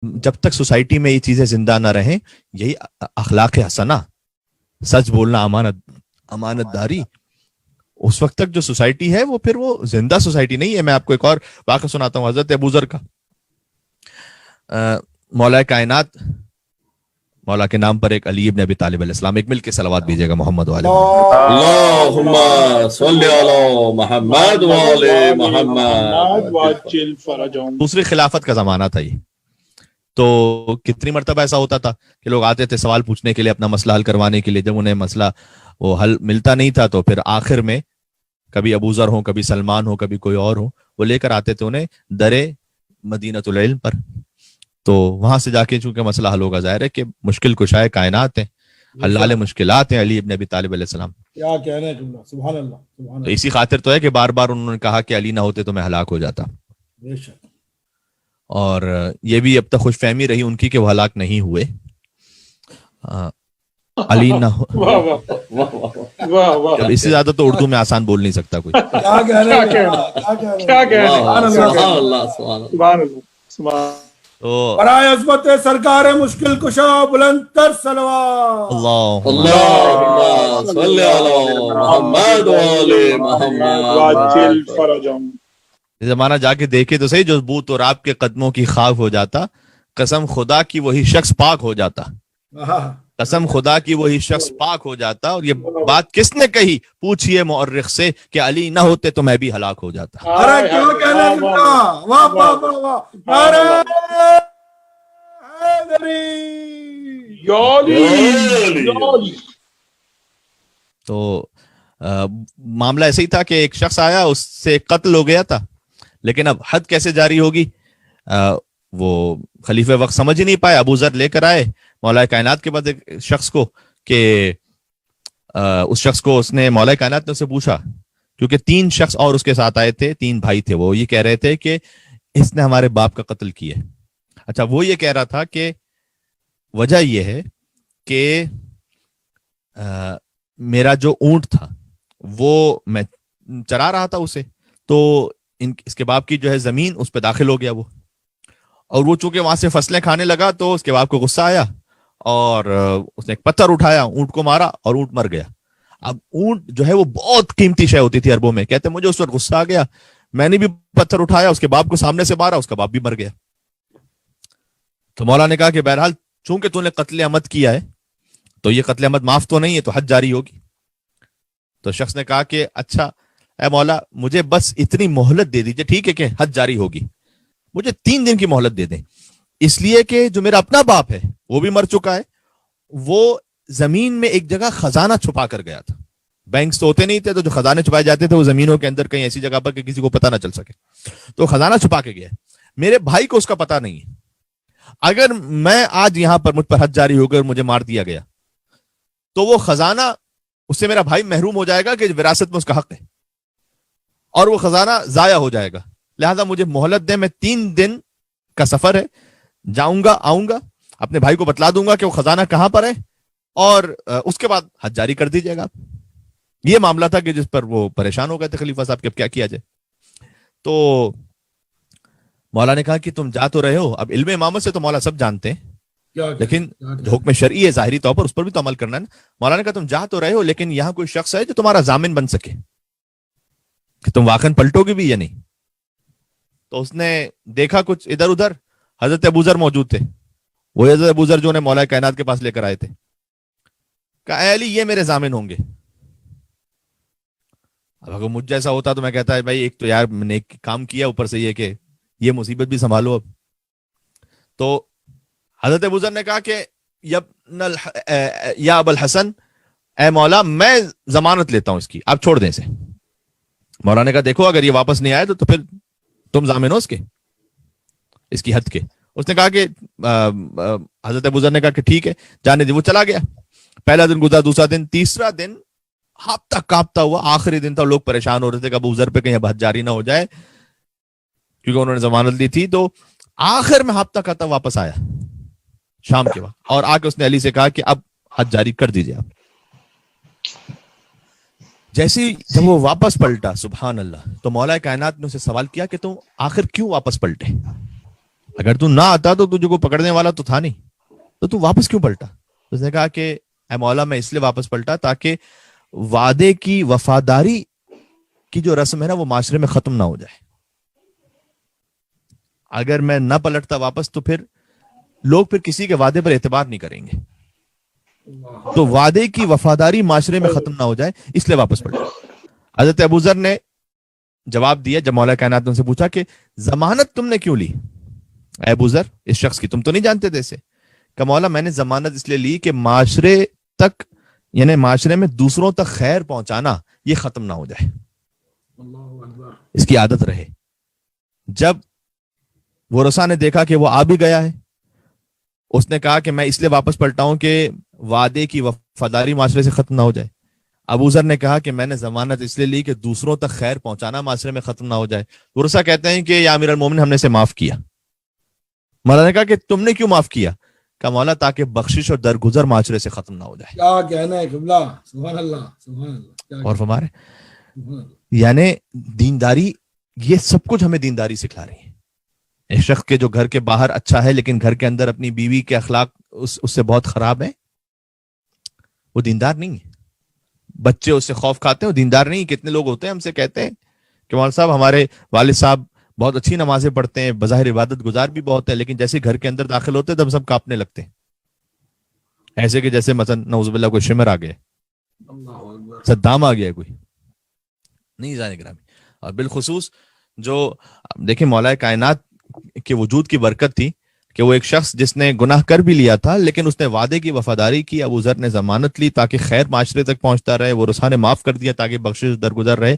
جب تک سوسائٹی میں یہ چیزیں زندہ نہ رہیں، یہی اخلاق حسنہ، سچ بولنا، امانت داری، اس وقت تک جو سوسائٹی ہے وہ پھر وہ زندہ سوسائٹی نہیں ہے۔ میں آپ کو ایک اور واقعہ سناتا ہوں حضرت ابو ذر کا۔ مولا کائنات، مولا کے نام پر ایک علی ابن ابی طالب علیہ السلام، ایک مل کے صلوات بھیجیے گا محمد والے اللہم صلی علی محمد والے محمد وعجل فرجهم۔ دوسری خلافت کا زمانہ تھا یہ، تو کتنی مرتبہ ایسا ہوتا تھا کہ لوگ آتے تھے سوال پوچھنے کے لیے، اپنا مسئلہ حل کروانے کے لیے، جب انہیں مسئلہ وہ حل ملتا نہیں تھا تو پھر آخر میں کبھی ابو ذر ہوں، کبھی سلمان ہوں، کبھی کوئی اور ہوں، وہ لے کر آتے تھے انہیں درے مدینۃ العلم پر، تو وہاں سے جا کے چونکہ مسئلہ حل ہوگا، ظاہر ہے کہ مشکل کشائے کائنات ہیں، حلال مشکلات ہیں علی ابن ابی طالب علیہ السلام۔ کیا کہنے اللہ، سبحان اللہ، سبحان تو اللہ۔ اسی خاطر تو ہے کہ بار بار انہوں نے کہا کہ علی نہ ہوتے تو میں ہلاک ہو جاتا، بے شک۔ اور یہ بھی اب تک خوش فہمی رہی ان کی کہ وہ ہلاک نہیں ہوئے۔ علی نہ ہو، واہ واہ واہ واہ، اس سے زیادہ تو اردو میں آسان بول نہیں سکتا کوئی۔ کیا کہنے کیا کہنے، سبحان اللہ سبحان اللہ۔ سبحان اللہ، سبحان۔ تو برائے عظمت سرکار مشکل کشا بلند تر صلوات۔ اللہم صلی علی محمد والے وعجل محمد۔ فرجهم۔ یہ زمانہ جا کے دیکھے تو صحیح، جو بوت اور آپ کے قدموں کی خاک ہو جاتا، قسم خدا کی وہی شخص پاک ہو جاتا، قسم خدا کی وہی شخص پاک ہو جاتا۔ اور یہ بات کس نے کہی؟ پوچھئے مورخ سے کہ علی نہ ہوتے تو میں بھی ہلاک ہو جاتا۔ ارے کیا کہنے اللہ، واہ واہ واہ واہ، نعرہ حیدری، یا علی، یا علی۔ تو معاملہ ایسے ہی تھا کہ ایک شخص آیا، اس سے قتل ہو گیا تھا، لیکن اب حد کیسے جاری ہوگی وہ خلیفہ وقت سمجھ ہی نہیں پائے۔ ابو ذر لے کر آئے مولا کائنات کے بعد ایک شخص کو، کہ اس شخص کو اس نے مولا کائنات نے اسے پوچھا، کیونکہ 3 شخص اور اس کے ساتھ آئے تھے، 3 بھائی تھے، وہ یہ کہہ رہے تھے کہ اس نے ہمارے باپ کا قتل کیا ہے۔ اچھا، وہ یہ کہہ رہا تھا کہ وجہ یہ ہے کہ میرا جو اونٹ تھا وہ میں چرا رہا تھا اسے، تو اس کے باپ کی جو ہے زمین اس پہ داخل ہو گیا وہ، اور وہ چونکہ وہاں سے فصلیں کھانے لگا تو اس کے باپ کو غصہ آیا اور اس نے ایک پتھر اٹھایا، اونٹ کو مارا اور اونٹ مر گیا۔ اب اونٹ جو ہے وہ بہت قیمتی شے ہوتی تھی عربوں میں، کہتے مجھے اس وقت غصہ آ گیا، میں نے بھی پتھر اٹھایا، اس کے باپ کو سامنے سے مارا، اس کا باپ بھی مر گیا۔ تو مولا نے کہا کہ بہرحال چونکہ تو نے قتل عمد کیا ہے تو یہ قتل عمد معاف تو نہیں ہے، تو حد جاری ہوگی۔ تو شخص نے کہا کہ اچھا اے مولا، مجھے بس اتنی مہلت دے دیجئے، ٹھیک ہے کہ حد جاری ہوگی، مجھے 3 دن کی مہلت دے دیں، اس لیے کہ جو میرا اپنا باپ ہے وہ بھی مر چکا ہے، وہ زمین میں ایک جگہ خزانہ چھپا کر گیا تھا۔ بینکس تو ہوتے نہیں تھے، تو جو خزانے چھپائے جاتے تھے وہ زمینوں کے اندر کہیں ایسی جگہ پر کہ کسی کو پتہ نہ چل سکے، تو خزانہ چھپا کے گیا، میرے بھائی کو اس کا پتہ نہیں ہے، اگر میں آج یہاں پر مجھ پر حد جاری ہو گئی اور مجھے مار دیا گیا تو وہ خزانہ، اس سے میرا بھائی محروم ہو جائے گا کہ وراثت میں اس کا حق ہے، اور وہ خزانہ ضائع ہو جائے گا، لہذا مجھے مہلت دیں، میں 3 دن کا سفر ہے، جاؤں گا آؤں گا، اپنے بھائی کو بتلا دوں گا کہ وہ خزانہ کہاں پر ہے، اور اس کے بعد حد جاری کر دیجیے گا۔ یہ معاملہ تھا کہ جس پر وہ پریشان ہو گئے تھے خلیفہ صاحب کہ اب کیا کیا جائے۔ تو مولا نے کہا کہ تم جا تو رہے ہو، اب علم امامت سے تو مولا سب جانتے ہیں، لیکن جو حکم شرعی ہے ظاہری طور پر اس پر بھی تو عمل کرنا ہے نا۔ مولا نے کہا تم جا تو رہے ہو، لیکن یہاں کوئی شخص ہے جو تمہارا ضامن بن سکے کہ تم واقعاً پلٹو گے بھی یا نہیں۔ تو اس نے دیکھا کچھ ادھر ادھر، حضرت ابو ذر موجود تھے، وہ حضرت ابو ذر جو نے مولا کائنات کے پاس لے کر آئے تھے، کہا اے علی یہ میرے ضامن ہوں گے۔ اب اگر مجھ جیسا ہوتا تو میں کہتا ہے بھائی ایک تو یار میں نے ایک کام کیا، اوپر سے یہ کہ یہ مصیبت بھی سنبھالو۔ اب تو حضرت ابو ذر نے کہا کہ یا ابو الحسن، اے مولا میں ضمانت لیتا ہوں اس کی، آپ چھوڑ دیں اسے۔ مولا نے کہا دیکھو اگر یہ واپس نہیں آئے تو پھر تم ضامن ہو اس کے، اس کی حد کے۔ اس نے کہا کہ حضرت ابو ذر نے کہا کہ ٹھیک ہے جانے دیں۔ وہ چلا گیا، پہلا دن گزرا، دوسرا دن، تیسرا دن ہاپتا کاپتا ہوا، آخری دن تھا، لوگ پریشان ہو رہے تھے کہ ابو ذر پہ کہیں حد جاری نہ ہو جائے کیونکہ انہوں نے ضمانت دی تھی۔ تو آخر میں ہاپتا کاپتا واپس آیا شام کے وقت، اور آ کے اس نے علی سے کہا کہ اب حد جاری کر دیجئے آپ۔ جیسے جب وہ واپس پلٹا، سبحان اللہ، تو مولا کائنات نے اسے سوال کیا کہ تم آخر کیوں واپس پلٹے؟ اگر تو نہ آتا تو تجھے کو پکڑنے والا تو تھا نہیں, تو تو واپس کیوں پلٹا؟ اس نے کہا کہ اے مولا میں اس لیے واپس پلٹا تاکہ وعدے کی وفاداری کی جو رسم ہے نا وہ معاشرے میں ختم نہ ہو جائے. اگر میں نہ پلٹتا واپس تو پھر لوگ پھر کسی کے وعدے پر اعتبار نہیں کریں گے, تو وعدے کی وفاداری معاشرے میں ختم نہ ہو جائے اس لیے واپس پلٹا. حضرت ابو ذر نے جواب دیا جب مولا کائنات نے ان سے پوچھا کہ ضمانت تم نے کیوں لی اے ابو ذر اس شخص کی, تم تو نہیں جانتے تھے اسے؟ کہ مولا میں نے ضمانت اس لیے لی کہ معاشرے تک یعنی معاشرے میں دوسروں تک خیر پہنچانا یہ ختم نہ ہو جائے, اس کی عادت رہے. جب ورثہ نے دیکھا کہ وہ آ بھی گیا ہے, اس نے کہا کہ میں اس لیے واپس پلٹا ہوں کہ وعدے کی وفاداری معاشرے سے ختم نہ ہو جائے. ابو ذر نے کہا کہ میں نے ضمانت اس لیے لی کہ دوسروں تک خیر پہنچانا معاشرے میں ختم نہ ہو جائے. ورثہ کہتے ہیں کہ یا امیر المومنین ہم نے اسے معاف کیا. مولا نے کہا کہ تم نے کیوں معاف کیا؟ کہ مولا تاکہ بخشش اور درگزر معاشرے سے ختم نہ ہو جائے. کیا کہنا ہے قبلہ, سبحان اللہ سبحان اللہ. اور فرما رہے یعنی دینداری, یہ سب کچھ ہمیں دینداری سکھلا رہی ہے. ایک شخص کے جو گھر کے باہر اچھا ہے لیکن گھر کے اندر اپنی بیوی کے اخلاق اس سے بہت خراب ہے, وہ دیندار نہیں ہے. بچے اس سے خوف کھاتے ہیں, وہ دیندار نہیں. کتنے لوگ ہوتے ہیں ہم سے کہتے ہیں کہ مولانا صاحب ہمارے والد صاحب بہت اچھی نمازیں پڑھتے ہیں, بظاہر عبادت گزار بھی بہت ہے, لیکن جیسے گھر کے اندر داخل ہوتے ہیں تب سب کانپنے لگتے ہیں, ایسے کہ جیسے مثلا نعوذ باللہ کوئی شمر آ گیا, صدام آ گیا کوئی. نہیں جانے گرامی. اور بالخصوص جو دیکھیں مولا کائنات کے وجود کی برکت تھی کہ وہ ایک شخص جس نے گناہ کر بھی لیا تھا لیکن اس نے وعدے کی وفاداری کی. ابو ذر نے ضمانت لی تاکہ خیر معاشرے تک پہنچتا رہے, وہ ورثہ نے معاف کر دیا تاکہ بخشش درگزر رہے.